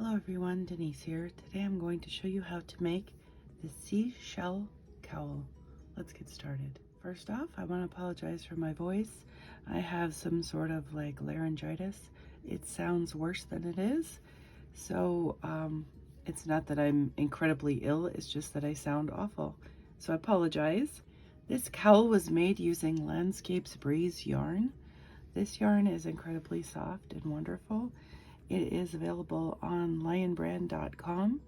Hello everyone, Denise here. Today I'm going to show you how to make the Seashell Cowl. Let's get started. First off, I want to apologize for my voice. I have some sort of like laryngitis. It sounds worse than it is. So it's not that I'm incredibly ill, it's just that I sound awful. So I apologize. This cowl was made using Landscapes Breeze yarn. This yarn is incredibly soft and wonderful. It is available on lionbrand.com.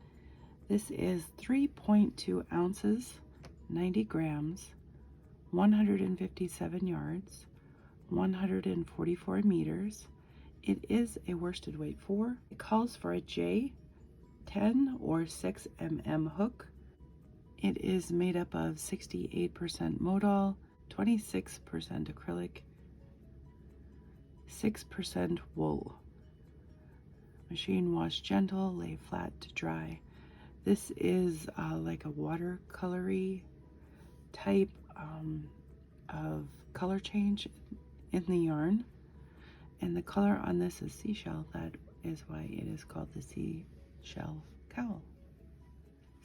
This is 3.2 ounces, 90 grams, 157 yards, 144 meters. It is a worsted weight 4. It calls for a J 10 or 6 mm hook. It is made up of 68% modal, 26% acrylic, 6% wool. Machine wash gentle, lay flat to dry. This is like a watercolory type of color change in the yarn. And the color on this is seashell. That is why it is called the Seashell Cowl.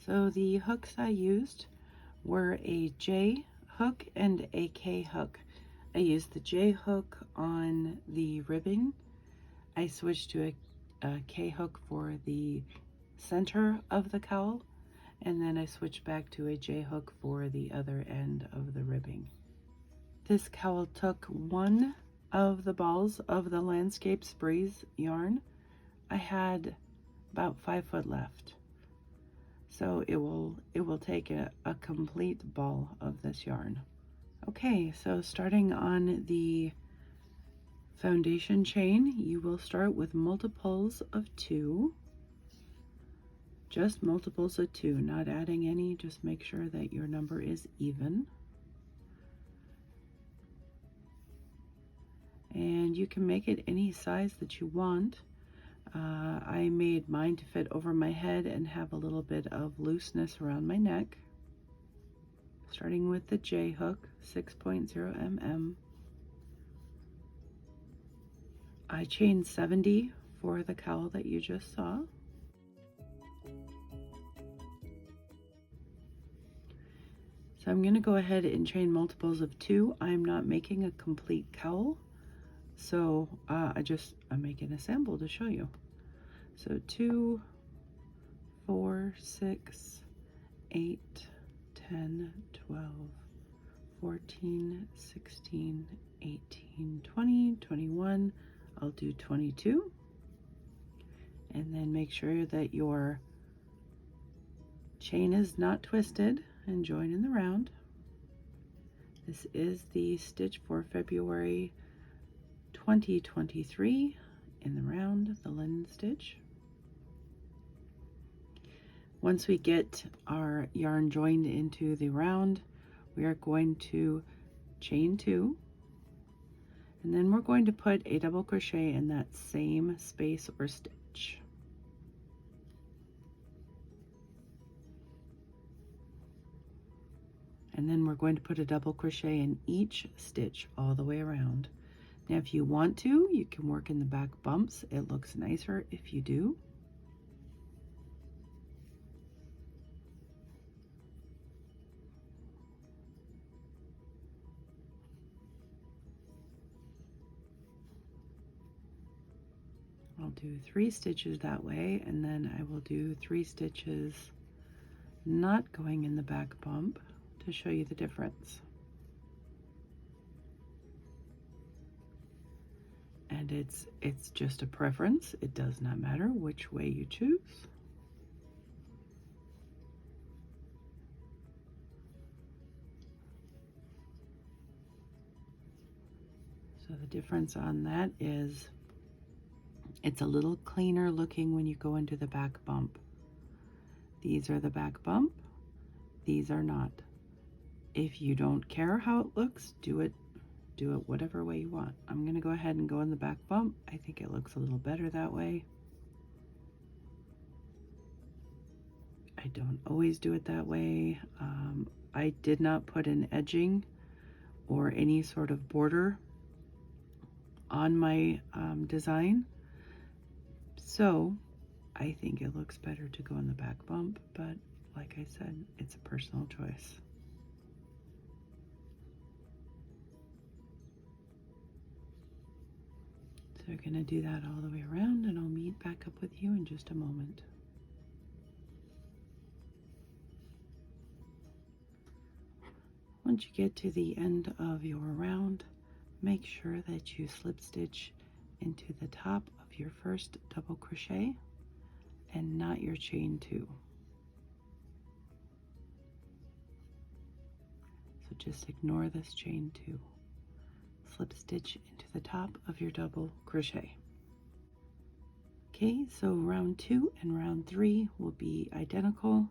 So the hooks I used were a J hook and a K hook. I used the J hook on the ribbing. I switched to a K hook for the center of the cowl, and then I switched back to a J hook for the other end of the ribbing. This cowl took one of the balls of the Landscapes Breeze yarn. I had about 5 foot left, so it will take a complete ball of this yarn. Okay, so starting on the foundation chain, you will start with multiples of 2. Just multiples of 2, not adding any. Just make sure that your number is even. And you can make it any size that you want. I made mine to fit over my head and have a little bit of looseness around my neck. Starting with the J hook, 6.0 mm. I chained 70 for the cowl that you just saw. So I'm going to go ahead and chain multiples of 2. I'm not making a complete cowl, so I'm making a sample to show you. So 2, 4, 6, 8, 10, 12, 14, 16, 18, 20, 21. I'll do 22, and then make sure that your chain is not twisted and join in the round. This is the stitch for February 2023 in the round, the linen stitch. Once we get our yarn joined into the round, we are going to chain 2. And then we're going to put a double crochet in that same space or stitch. And then we're going to put a double crochet in each stitch all the way around. Now if you want to, you can work in the back bumps. It looks nicer if you do. I'll do 3 stitches that way, and then I will do 3 stitches not going in the back bump to show you the difference. And it's just a preference. It does not matter which way you choose. So the difference on that is it's a little cleaner looking when you go into the back bump. These are the back bump, these are not. If you don't care how it looks, do it whatever way you want. I'm gonna go ahead and go in the back bump. I think it looks a little better that way. I don't always do it that way. I did not put an edging or any sort of border on my design. So I think it looks better to go in the back bump, but like I said, it's a personal choice. So we're going to do that all the way around, and I'll meet back up with you in just a moment. Once you get to the end of your round, make sure that you slip stitch into the top of your first double crochet and not your chain 2. So just ignore this chain 2. Slip stitch into the top of your double crochet. Okay, so round 2 and round 3 will be identical.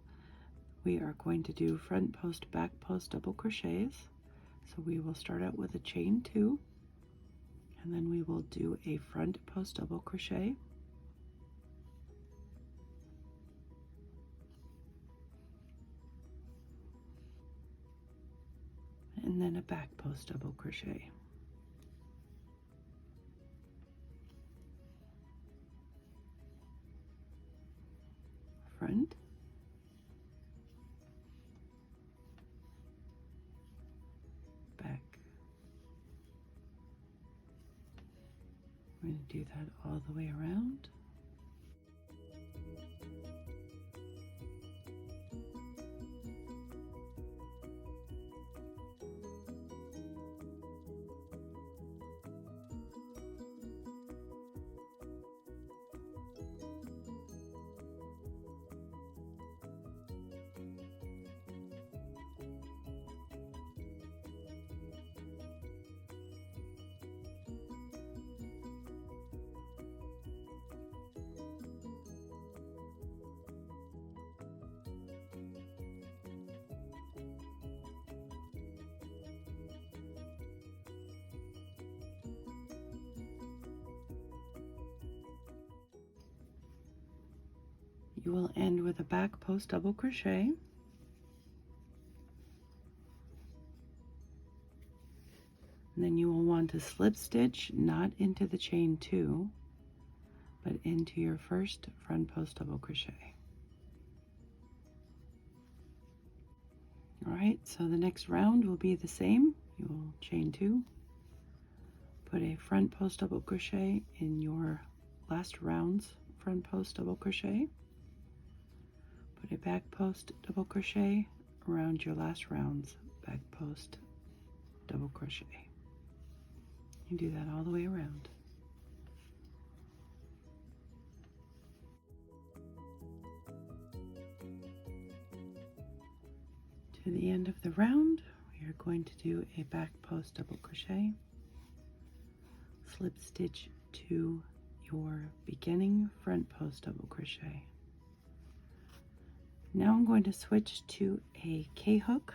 We are going to do front post, back post double crochets. So we will start out with a chain 2, and then we will do a front post double crochet, and then a back post double crochet. Front, back. We're going to do that all the way around. You will end with a back post double crochet, and then you will want to slip stitch not into the chain 2, but into your first front post double crochet. All right, so the next round will be the same. You will chain 2, put a front post double crochet in your last round's front post double crochet, put a back post double crochet around your last round's back post double crochet. You do that all the way around. To the end of the round, we are going to do a back post double crochet, slip stitch to your beginning front post double crochet. Now I'm going to switch to a K-hook.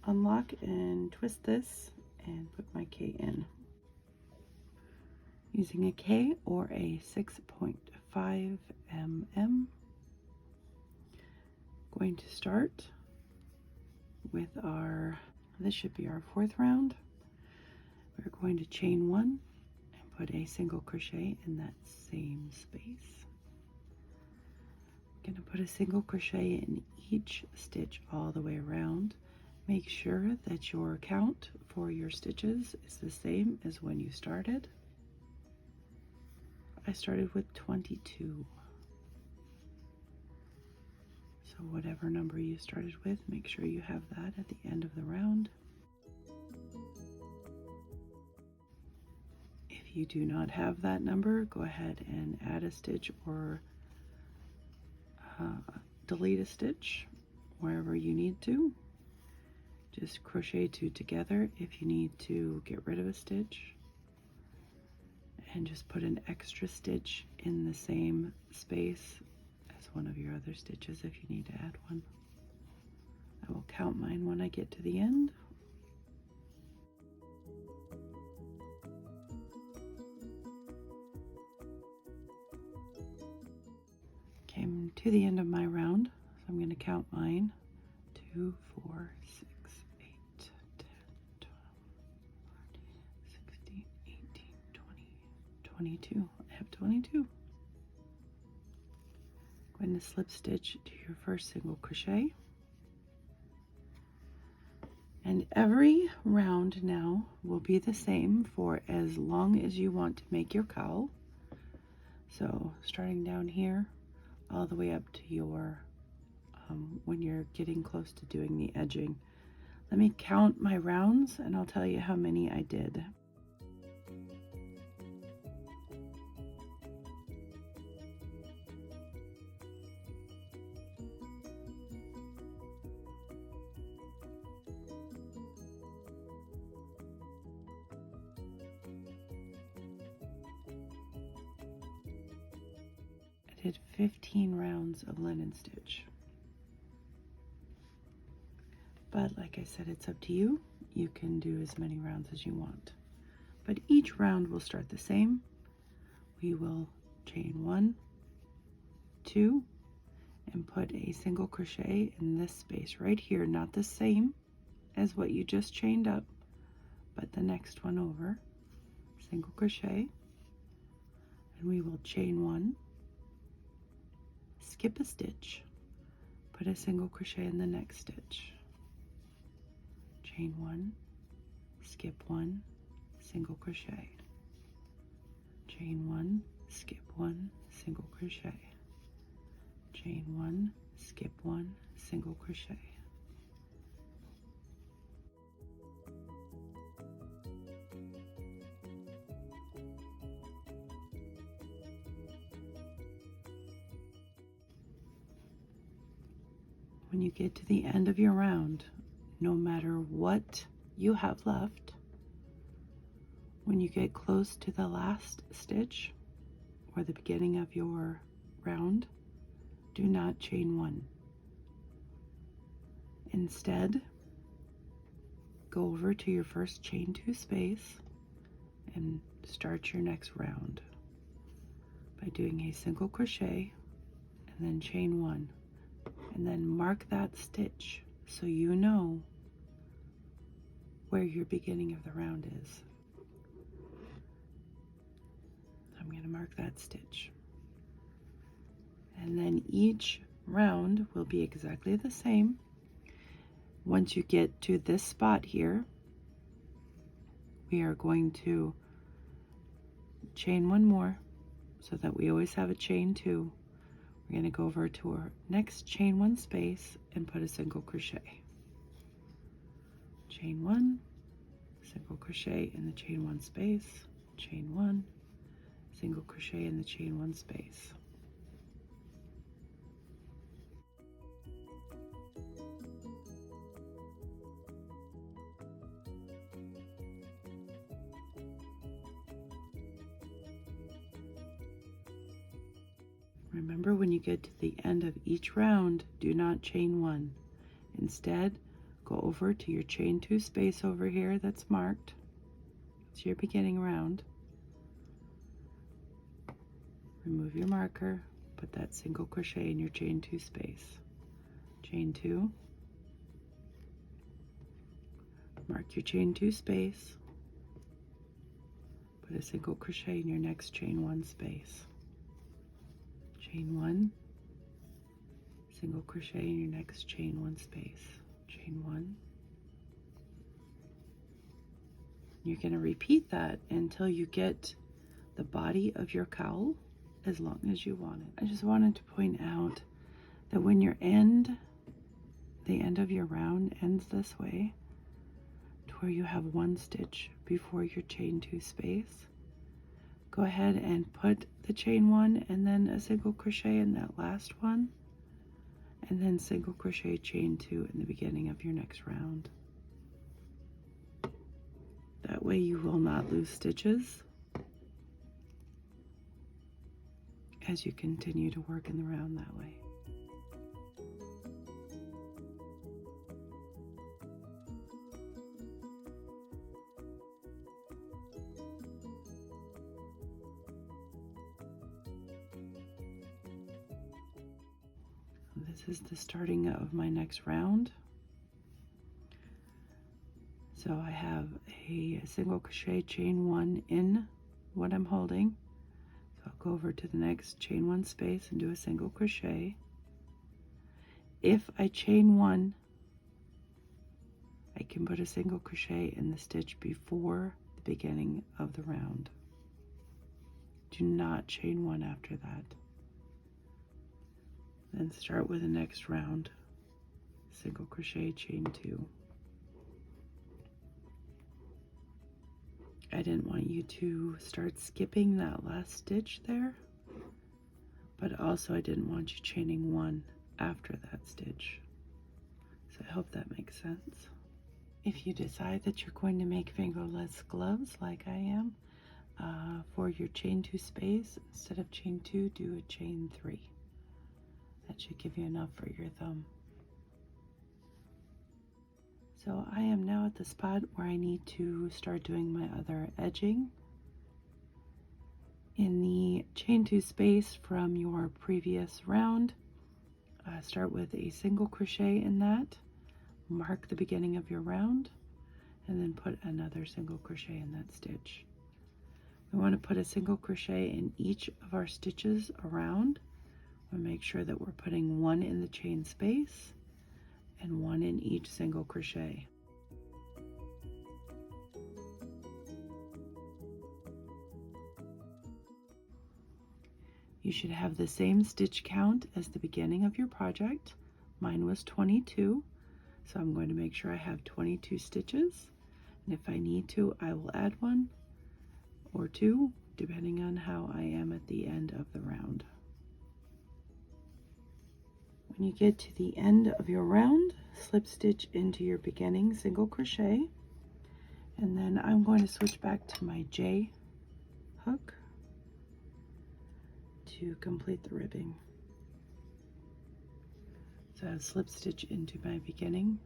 Unlock and twist this and put my K in. Using a K or a 6.5 mm. Going to start with this should be our 4th round. We're going to chain 1 and put a single crochet in that same space. I'm going to put a single crochet in each stitch all the way around. Make sure that your count for your stitches is the same as when you started. I started with 22. So whatever number you started with, make sure you have that at the end of the round. If you do not have that number, go ahead and add a stitch or delete a stitch wherever you need to. Just crochet 2 together if you need to get rid of a stitch, and just put an extra stitch in the same space as one of your other stitches if you need to add one. I will count mine when I get to the end. Came to the end of my round, so I'm going to count mine. 2, 4, 6, 8, 10, 12, 14, 16, 18, 22. I have 22. Going to slip stitch to your first single crochet. And every round now will be the same for as long as you want to make your cowl. So starting down here all the way up to your, when you're getting close to doing the edging. Let me count my rounds and I'll tell you how many I did. I did 15 rounds of linen stitch. But like I said, it's up to you. You can do as many rounds as you want. But each round will start the same. We will chain 1, 2, and put a single crochet in this space right here, not the same as what you just chained up, but the next one over. Single crochet, and we will chain 1, skip a stitch, put a single crochet in the next stitch, chain 1, skip 1, single crochet, chain 1, skip 1, single crochet, chain 1, skip 1, single crochet. When you get to the end of your round, no matter what you have left, when you get close to the last stitch or the beginning of your round, do not chain 1. Instead, go over to your first chain 2 space and start your next round by doing a single crochet and then chain 1. And then mark that stitch so you know where your beginning of the round is. I'm going to mark that stitch. And then each round will be exactly the same. Once you get to this spot here, we are going to chain 1 more so that we always have a chain 2. We're going to go over to our next chain 1 space and put a single crochet. Chain 1, single crochet in the chain 1 space, chain 1, single crochet in the chain 1 space. Remember, when you get to the end of each round, do not chain 1. Instead, go over to your chain 2 space over here that's marked. It's your beginning round. Remove your marker, put that single crochet in your chain 2 space. Chain 2. Mark your chain 2 space. Put a single crochet in your next chain 1 space. Chain 1, single crochet in your next chain 1 space, chain 1. You're going to repeat that until you get the body of your cowl as long as you want it. I just wanted to point out that when the end of your round ends this way, to where you have 1 stitch before your chain 2 space, go ahead and put the chain 1 and then a single crochet in that last one, and then single crochet chain 2 in the beginning of your next round. That way you will not lose stitches as you continue to work in the round that way. This is the starting of my next round. So I have a single crochet chain 1 in what I'm holding, I'll go over to the next, chain 1 space and do a single crochet. If I chain 1, I can put a single crochet in the stitch before the beginning of the round. Do not chain 1 after that. Then start with the next round. Single crochet, chain 2. I didn't want you to start skipping that last stitch there, but also I didn't want you chaining 1 after that stitch. So I hope that makes sense. If you decide that you're going to make fingerless gloves like I am, for your chain 2 space, instead of chain 2, do a chain 3. That should give you enough for your thumb. So I am now at the spot where I need to start doing my other edging. In the chain 2 space from your previous round, start with a single crochet in that, mark the beginning of your round, and then put another single crochet in that stitch. We want to put a single crochet in each of our stitches around. We'll make sure that we're putting 1 in the chain space and 1 in each single crochet. You should have the same stitch count as the beginning of your project. Mine was 22, so I'm going to make sure I have 22 stitches, and if I need to, I will add 1 or 2 depending on how I am at the end of the round. When you get to the end of your round, slip stitch into your beginning single crochet, and then I'm going to switch back to my J hook to complete the ribbing. So I have slip stitch into my beginning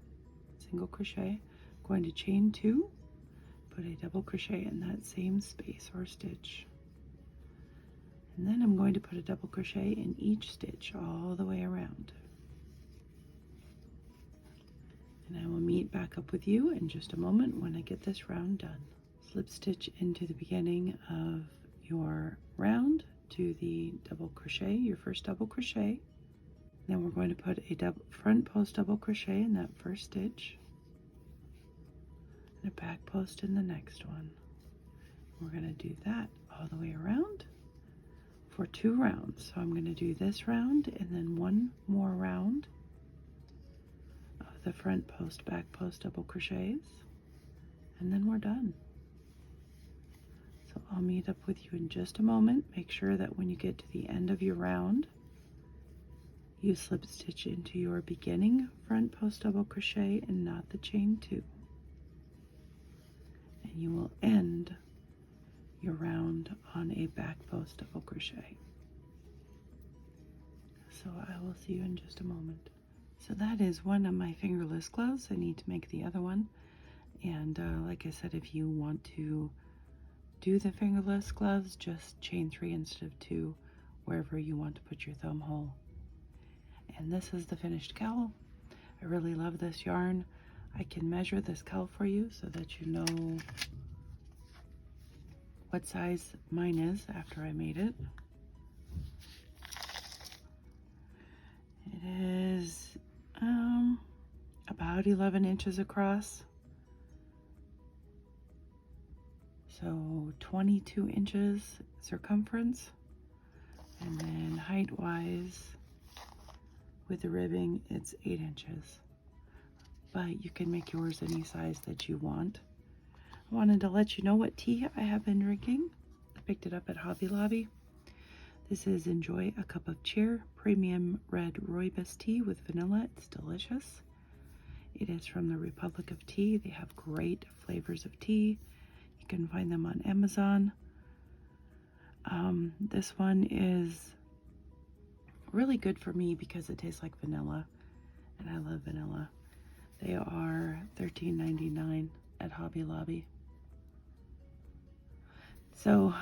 single crochet, going to chain 2, put a double crochet in that same space or stitch, and then I'm going to put a double crochet in each stitch all the way around. And I will meet back up with you in just a moment when I get this round done. Slip stitch into the beginning of your round to the double crochet, your first double crochet. Then we're going to put a front post double crochet in that first stitch and a back post in the next one. We're going to do that all the way around for 2 rounds. So I'm going to do this round and then 1 more round of the front post, back post double crochets, and then we're done. So I'll meet up with you in just a moment. Make sure that when you get to the end of your round, you slip stitch into your beginning front post double crochet and not the chain 2. And you will end your round on a back post double crochet. So I will see you in just a moment. So that is one of my fingerless gloves. I need to make the other one. And like I said, if you want to do the fingerless gloves, just chain 3 instead of 2 wherever you want to put your thumb hole. And this is the finished cowl. I really love this yarn. I can measure this cowl for you so that you know what size mine is after I made it. It is about 11 inches across. So 22 inches circumference, and then height wise with the ribbing it's 8 inches, but you can make yours any size that you want. I wanted to let you know what tea I have been drinking. I picked it up at Hobby Lobby. This is Enjoy a Cup of Cheer Premium Red Rooibos Tea with vanilla. It's delicious. It is from the Republic of Tea. They have great flavors of tea. You can find them on Amazon. This one is really good for me because it tastes like vanilla, and I love vanilla. They are $13.99 at Hobby Lobby. So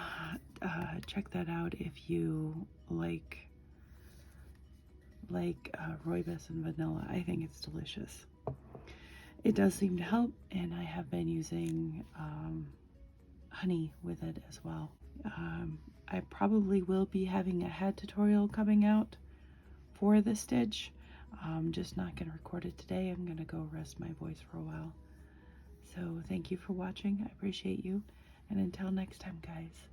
check that out if you like rooibos and vanilla. I think it's delicious. It does seem to help, and I have been using honey with it as well. I probably will be having a hat tutorial coming out for the stitch. I'm just not going to record it today. I'm going to go rest my voice for a while. So thank you for watching. I appreciate you. And until next time, guys.